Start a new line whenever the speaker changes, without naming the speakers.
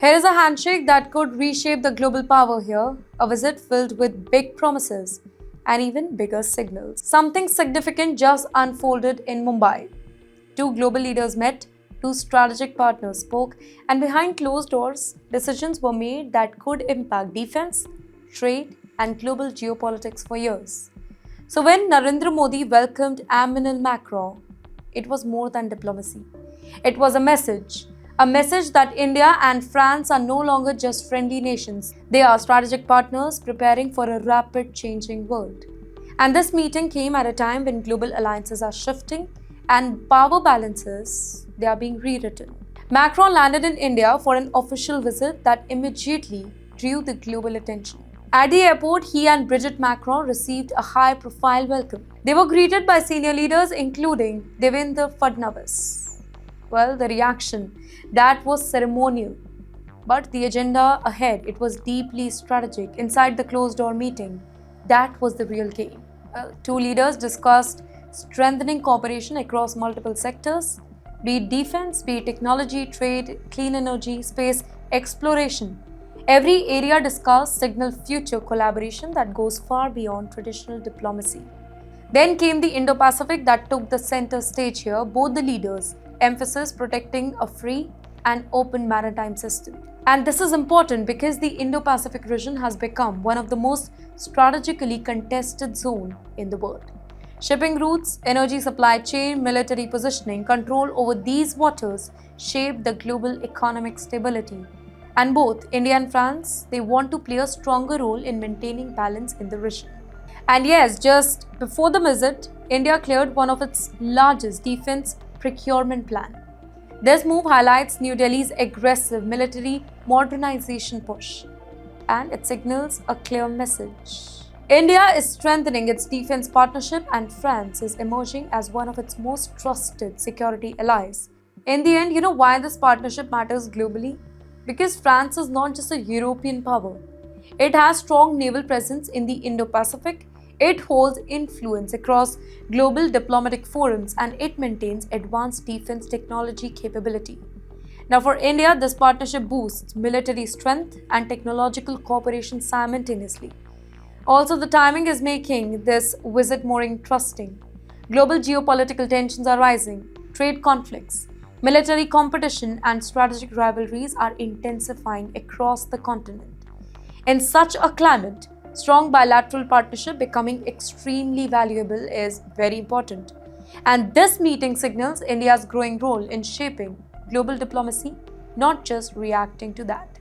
Here is a handshake that could reshape the global power here, a visit filled with big promises and even bigger signals. Something significant just unfolded in Mumbai. Two global leaders met, two strategic partners spoke, and behind closed doors, decisions were made that could impact defense, trade, and global geopolitics for years. So, when Narendra Modi welcomed Emmanuel Macron, it was more than diplomacy. It was a message that India and France are no longer just friendly nations. They are strategic partners preparing for a rapid changing world. And this meeting came at a time when global alliances are shifting and power balances they are being rewritten. Macron landed in India for an official visit that immediately drew the global attention. At the airport, he and Brigitte Macron received a high-profile welcome. They were greeted by senior leaders including Devendra Fadnavis. Well, the reaction, that was ceremonial. But the agenda ahead, it was deeply strategic. Inside the closed-door meeting, that was the real game. Two leaders discussed strengthening cooperation across multiple sectors, be it defense, be it technology, trade, clean energy, space, exploration. Every area discussed signaled future collaboration that goes far beyond traditional diplomacy. Then came the Indo-Pacific that took the center stage here, both the leaders emphasis protecting a free and open maritime system. And this is important because the Indo-Pacific region has become one of the most strategically contested zones in the world. Shipping routes, energy supply chain, military positioning, control over these waters shape the global economic stability. And both India and France, they want to play a stronger role in maintaining balance in the region. And yes, just before the visit, India cleared one of its largest defense procurement plan. This move highlights New Delhi's aggressive military modernization push, and it signals a clear message. India is strengthening its defense partnership, and France is emerging as one of its most trusted security allies. In the end, you know why this partnership matters globally? Because France is not just a European power. It has strong naval presence in the Indo-Pacific, it holds influence across global diplomatic forums, and it maintains advanced defense technology capability. Now, for India, this partnership boosts military strength and technological cooperation simultaneously. Also, the timing is making this visit more interesting. Global geopolitical tensions are rising, trade conflicts, military competition, and strategic rivalries are intensifying across the continent. In such a climate, strong bilateral partnership becoming extremely valuable is very important. And this meeting signals India's growing role in shaping global diplomacy, not just reacting to that.